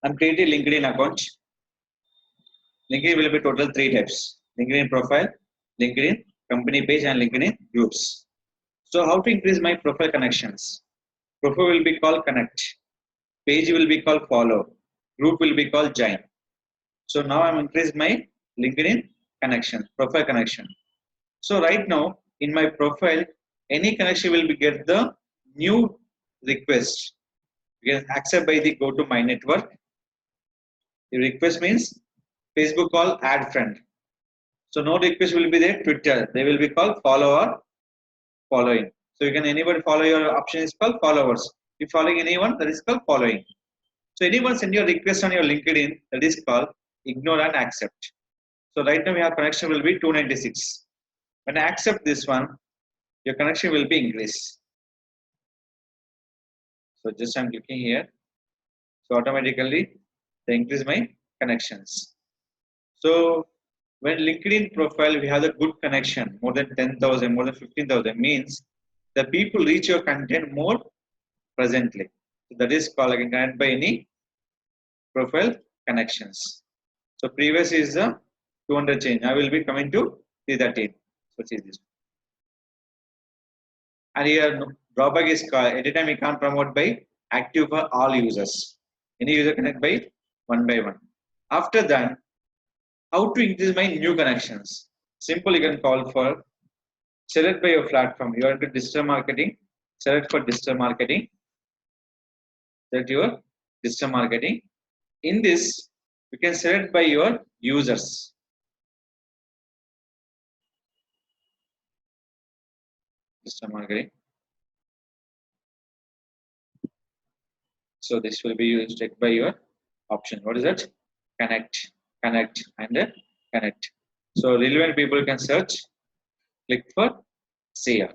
I'm creating LinkedIn account. LinkedIn will be total 3 types: LinkedIn profile, LinkedIn company page, and LinkedIn groups. So how to increase my profile connections? Profile will be called connect. Page will be called follow. Group will be called join. So now I'm increased my LinkedIn connection, profile connection. So right now in my profile, any connection will be get the new request. You can accept by the go to my network. The request means Facebook call add friend. So no request will be there. Twitter they will be called follower following. So you can anybody follow your option is called followers. If following anyone that is called following. So anyone send your request on your LinkedIn that is called ignore and accept. So right now we have connection will be 296. When I accept this one, your connection will be increased. So just I'm clicking here. So automatically they increase my connections. So when LinkedIn profile we have a good connection, more than 10,000, more than 15,000 means the people reach your content more presently. So that is called again connect by any profile connections. So previous is the 200 change. I will be coming to 313. So see this. And here drawback is anytime you can't promote by active for all users. Any user connect by one. After that, how to increase my new connections? Simple, you can call for select by your platform. You are into digital marketing. Select for digital marketing. Select your digital marketing. In this, you can select by your users. Digital marketing. So this will be used by your option. What is that? Connect, connect, and connect. So relevant people can search. Click for share.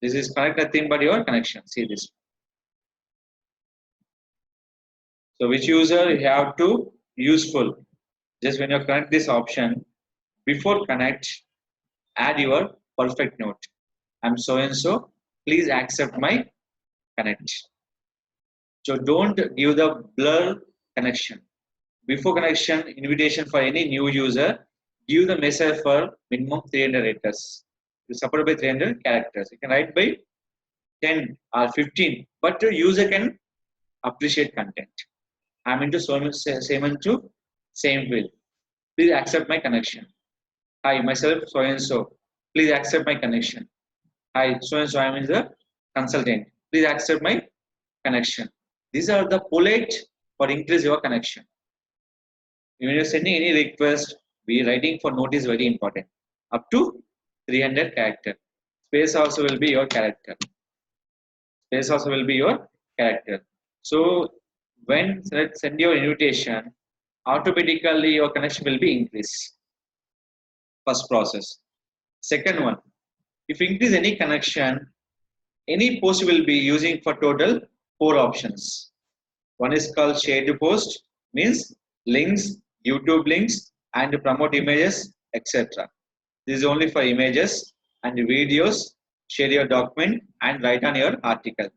This is connect nothing but your connection. See this. So which user you have to useful. Just when you connect this option, before connect, add your perfect note. I'm so and so. Please accept my connect. So don't give the blur connection. Before connection, invitation for any new user, give the message for minimum 300 letters. You support by 300 characters. You can write by 10 or 15, but the user can appreciate content. I'm into same into same field. Please accept my connection. Hi, myself so and so. Please accept my connection. Hi, so and so. I am the consultant. Please accept my connection. These are the polite for increase your connection. When you're sending any request, be writing for note is very important. Up to 300 character. Space also will be your character. Space also will be your character. So when send your invitation, automatically your connection will be increased. First process. Second one, if you increase any connection, any post will be using for total 4 options. One is called shared post, means links, YouTube links, and promote images, etc. This is only for images and videos. Share your document and write on your article.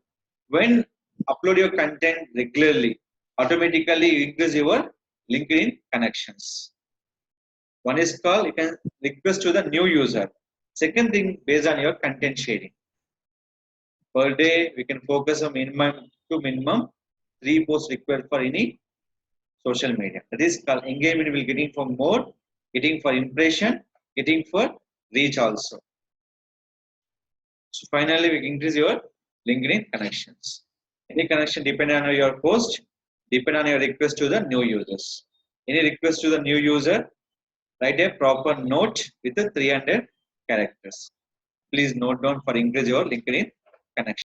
When upload your content regularly, automatically you increase your LinkedIn connections. One is called you can request to the new user. Second thing, based on your content sharing. Per day, we can focus on minimum 3 posts required for any social media. That is called engagement will getting for more, getting for impression, getting for reach also. So finally, we increase your LinkedIn connections. Any connection depend on your post, depend on your request to the new users. Any request to the new user, write a proper note with the 300 characters. Please note down for increase your LinkedIn connection.